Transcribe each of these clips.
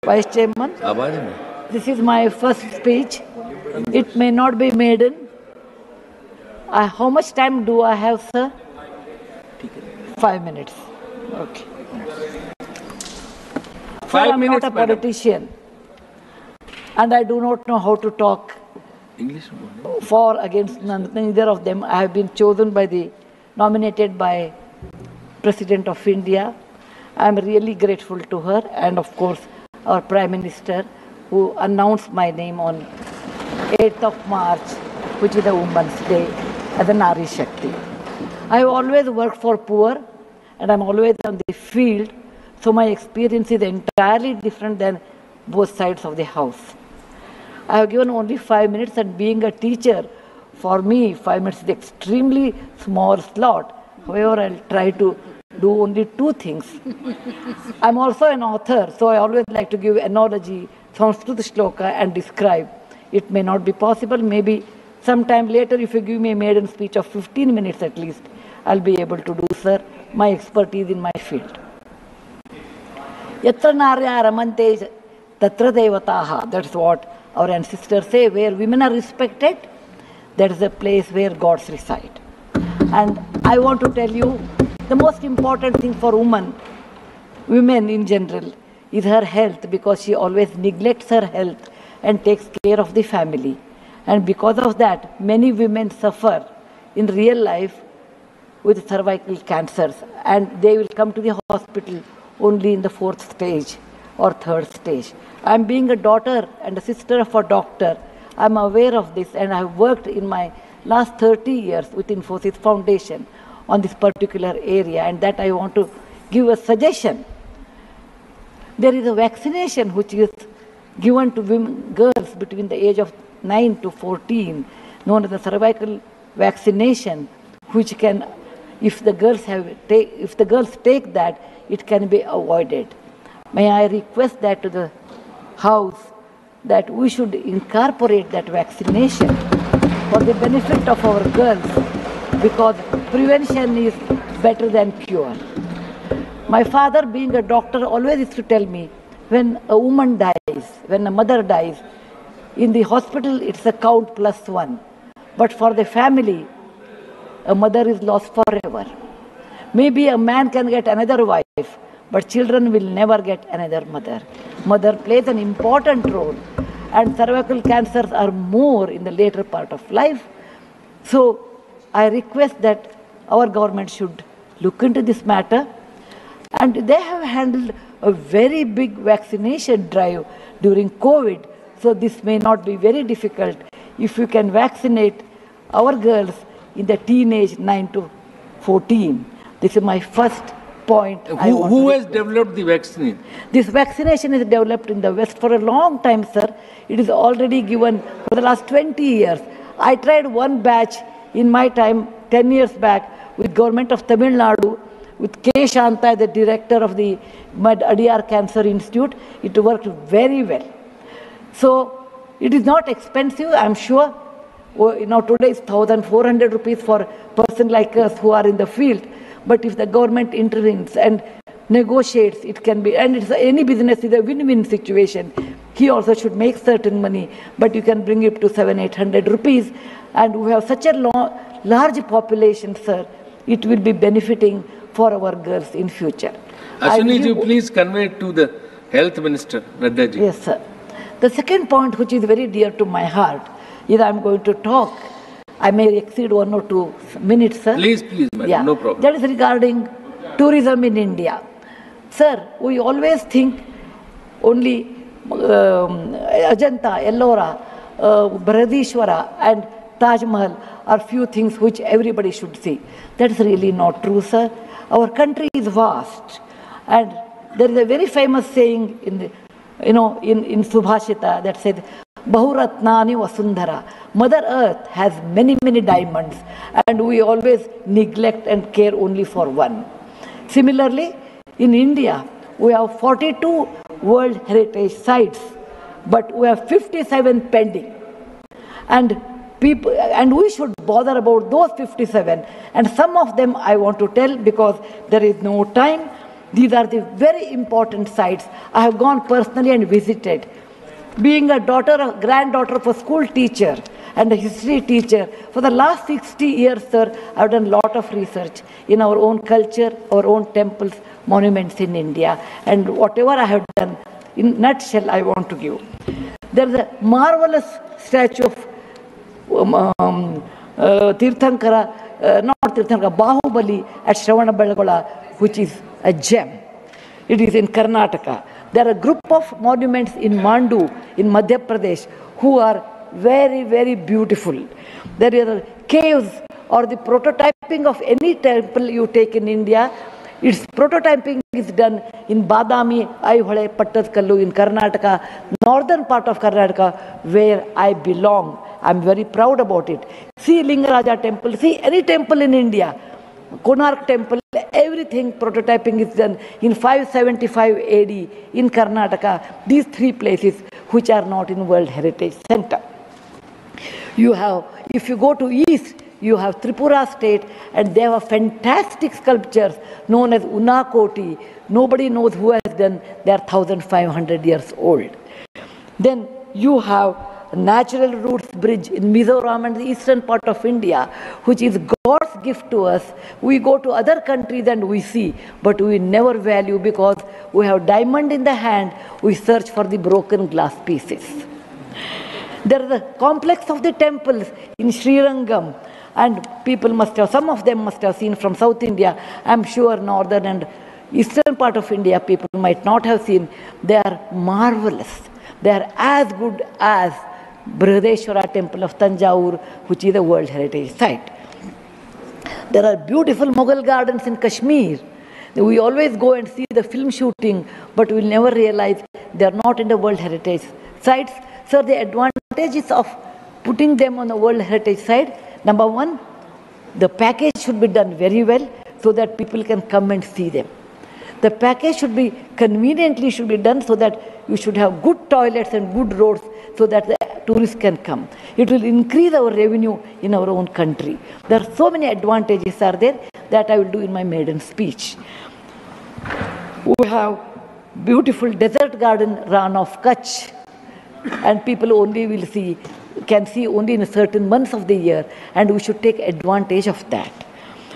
Vice Chairman, this is my first speech. It may not be maiden. How much time do I have, sir? 5 minutes. Okay. 5 minutes, I'm not a politician, and I do not know how to talk English for against neither of them. I have been nominated by President of India. I am really grateful to her, and of course our Prime Minister, who announced my name on 8th of March, which is a Women's Day, as a Nari Shakti. I have always worked for poor, and I'm always on the field, so my experience is entirely different than both sides of the house. I have given only 5 minutes, and being a teacher, for me, 5 minutes is extremely small slot. However, I'll try to do only 2 things. I'm also an author, so I always like to give analogy, Sanskrit shloka, and describe. It may not be possible. Maybe sometime later, if you give me a maiden speech of 15 minutes at least, I'll be able to do, sir, my expertise in my field. Yatra narya ramante tatra devataha. That's what our ancestors say. Where women are respected, that is the place where gods reside. And I want to tell you, the most important thing for women in general, is her health, because she always neglects her health and takes care of the family. And because of that, many women suffer in real life with cervical cancers, and they will come to the hospital only in the 4th stage or 3rd stage. I'm being a daughter and a sister of a doctor. I'm aware of this, and I've worked in my last 30 years with Infosys Foundation on this particular area, and that I want to give a suggestion. There is a vaccination which is given to girls between the age of 9 to 14, known as the cervical vaccination, which can, if the girls take that, it can be avoided. May I request that to the House, that we should incorporate that vaccination for the benefit of our girls, because prevention is better than cure. My father, being a doctor, always used to tell me, when a woman dies, when a mother dies, in the hospital it's a count +1. But for the family, a mother is lost forever. Maybe a man can get another wife, but children will never get another mother. Mother plays an important role, and cervical cancers are more in the later part of life. So I request that our government should look into this matter, and they have handled a very big vaccination drive during COVID, so this may not be very difficult if you can vaccinate our girls in the teenage 9 to 14. This is my first point. Who has developed the vaccine? This vaccination is developed in the West for a long time, sir. It is already given for the last 20 years. I tried one batch in my time, 10 years back, with government of Tamil Nadu, with K. Shanta, the director of the Adiyar Cancer Institute. It worked very well. So it is not expensive, I'm sure. Now today is 1,400 rupees for a person like us who are in the field. But if the government intervenes and negotiates, it can be, and it's any business is a win-win situation. He also should make certain money, but you can bring it to 700-800 rupees. And we have such a large population, sir. It will be benefiting for our girls in future. Ashwini ji, please convey it to the Health Minister, Nadda ji. Yes, sir. The second point, which is very dear to my heart, is I'm going to talk. I may exceed 1 or 2 minutes, sir. Please, madam, yeah. No problem. That is regarding tourism in India. Sir, we always think only Ajanta, Ellora, Brihadishwara and Taj Mahal are few things which everybody should see. That is really not true, sir. Our country is vast, and there is a very famous saying in Subhashita that says, Bahuratnani Vasundhara. Mother Earth has many, many diamonds, and we always neglect and care only for one. Similarly, in India, we have 42 World Heritage Sites, but we have 57 pending. And we should bother about those 57. And some of them I want to tell because there is no time. These are the very important sites. I have gone personally and visited. Being a granddaughter of a school teacher and a history teacher, for the last 60 years, sir, I have done a lot of research in our own culture, our own temples, monuments in India, and whatever I have done, in nutshell, I want to give. There is a marvelous statue of Bahubali at Shravanabelagola, which is a gem. It is in Karnataka. There are a group of monuments in Mandu, in Madhya Pradesh, who are very, very beautiful. There are caves or the prototyping of any temple you take in India. Its prototyping is done in Badami, Aihole, Pattatkallu in Karnataka, northern part of Karnataka, where I belong. I'm very proud about it. See Lingaraja temple, see any temple in India, Konark temple, everything prototyping is done in 575 AD in Karnataka. These three places which are not in World Heritage Center. You have, if you go to east, you have Tripura state, and they have fantastic sculptures known as Unakoti. Nobody knows who has done. They are 1,500 years old. Then you have Natural Roots Bridge in Mizoram and the eastern part of India, which is God's gift to us. We go to other countries and we see, but we never value because we have diamond in the hand. We search for the broken glass pieces. There is a complex of the temples in Srirangam, and people must have, some of them must have seen from South India. I'm sure northern and eastern part of India people might not have seen. They are marvelous. They are as good as Brihadeshwara temple of Tanjore, which is a World Heritage Site. There are beautiful Mughal gardens in Kashmir. We always go and see the film shooting, but we will never realize they are not in the World Heritage Sites. Sir, the advantages of putting them on the World Heritage Site, number one, the package should be done very well so that people can come and see them. The package should be conveniently done so that you should have good toilets and good roads so that the tourists can come. It will increase our revenue in our own country. There are so many advantages are there that I will do in my maiden speech. We have beautiful desert garden Ran of Kutch, and people only can see only in certain months of the year, and we should take advantage of that.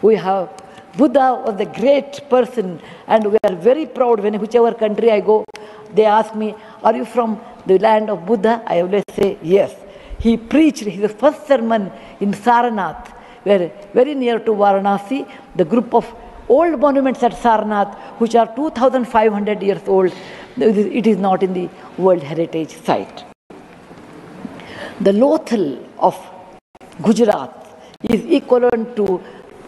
We have Buddha was a great person, and we are very proud when whichever country I go, they ask me, are you from the land of Buddha? I always say yes. He preached his first sermon in Sarnath, where very near to Varanasi, the group of old monuments at Sarnath, which are 2,500 years old, it is not in the World Heritage Site. The Lothal of Gujarat is equivalent to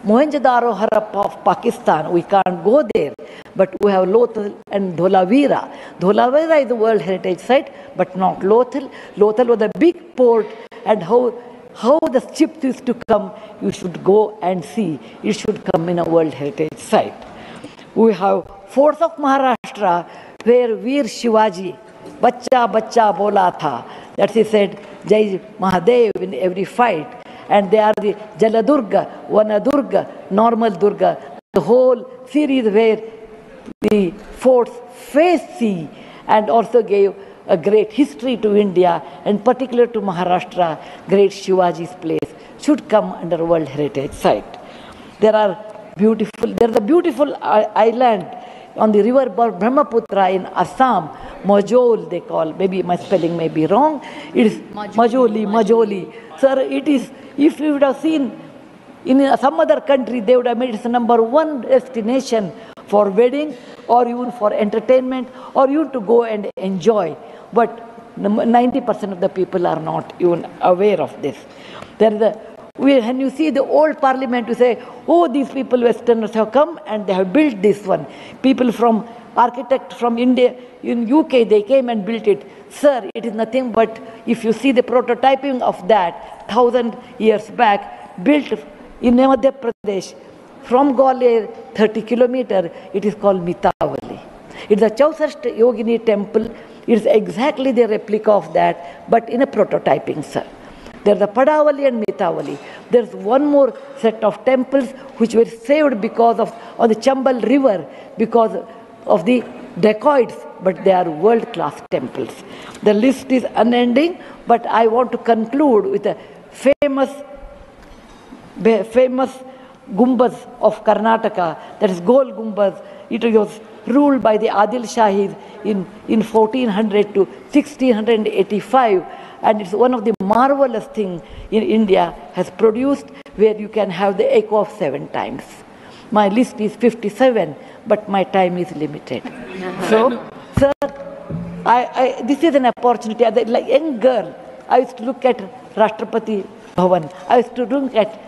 Mohenjo-daro Harappa of Pakistan. We can't go there, but we have Lothal and Dholavira. Dholavira is a World Heritage Site, but not Lothal. Lothal was a big port, and how the ships used to come, you should go and see. It should come in a World Heritage Site. We have forts of Maharashtra, where Veer Shivaji, Bachcha Bachcha Bola Tha, that he said, Jai Mahadev in every fight. And they are the Jaladurga, Vanadurga, Normal Durga, the whole series where the forts face sea, and also gave a great history to India, and particular to Maharashtra, great Shivaji's place should come under World Heritage Site. There's a beautiful island on the river Brahmaputra in Assam, Majol they call, maybe my spelling may be wrong, it is Majoli. Sir, it is, if you would have seen in some other country, they would have made it the #1 destination for wedding, or even for entertainment, or even to go and enjoy. But 90% of the people are not even aware of this. When you see the old parliament, you say, oh, these people, Westerners have come and they have built this one. People from, architects from India, in UK, they came and built it. Sir, it is nothing but, if you see the prototyping of that 1,000 years back, built in Madhya Pradesh, from Gwalior, 30 kilometers, it is called Mitavali. It's a Chausashta Yogini temple. It's exactly the replica of that, but in a prototyping, sir. There's the Padavali and Mitavali. There's one more set of temples which were saved because of on the Chambal river, because of the dacoits, but they are world-class temples. The list is unending, but I want to conclude with a famous Gumbaz of Karnataka, that is Gol Gumbaz. It was ruled by the Adil Shahis in 1400 to 1685, and it's one of the marvelous things in India has produced, where you can have the echo of 7 times. My list is 57, but my time is limited. So, sir, this is an opportunity. As a young girl, I used to look at Rashtrapati Bhavan. I used to look at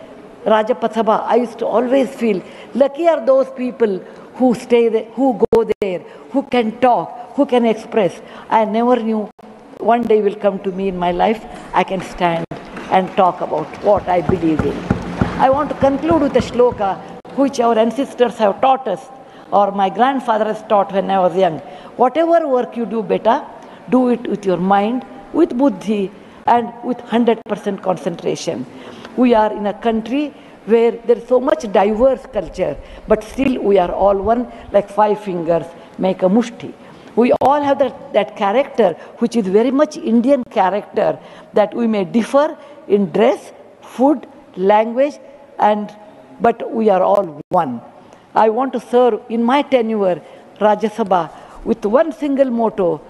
Rajyasabha. I used to always feel lucky are those people who stay there, who go there, who can talk, who can express. I never knew one day will come to me in my life, I can stand and talk about what I believe in. I want to conclude with a shloka which our ancestors have taught us, or my grandfather has taught when I was young. Whatever work you do, beta, do it with your mind, with buddhi, and with 100% concentration. We are in a country where there is so much diverse culture, but still we are all one, like 5 fingers make a mushti. We all have that character, which is very much Indian character, that we may differ in dress, food, language, but we are all one. I want to serve in my tenure Rajya Sabha with one single motto: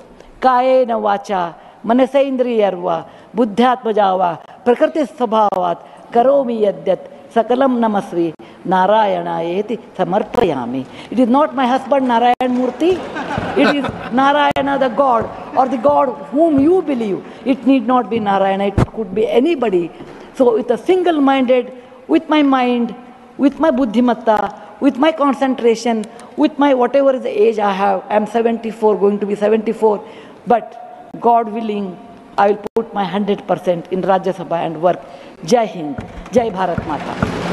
Kayena vacha, manasaindriyarva, buddhyatmajava, prakriti sabhavat, karomi yadyat, sakalam namasvi, Narayana eti samarpayami. It is not my husband Narayan Murthy. It is Narayana the God, or the God whom you believe. It need not be Narayana, it could be anybody. So with a single-minded, with my mind, with my buddhimatta, with my concentration, with my whatever is the age I have, I am 74, going to be 74, but God willing, I will put my 100% in Rajya Sabha and work. Jai Hind, Jai Bharat Mata.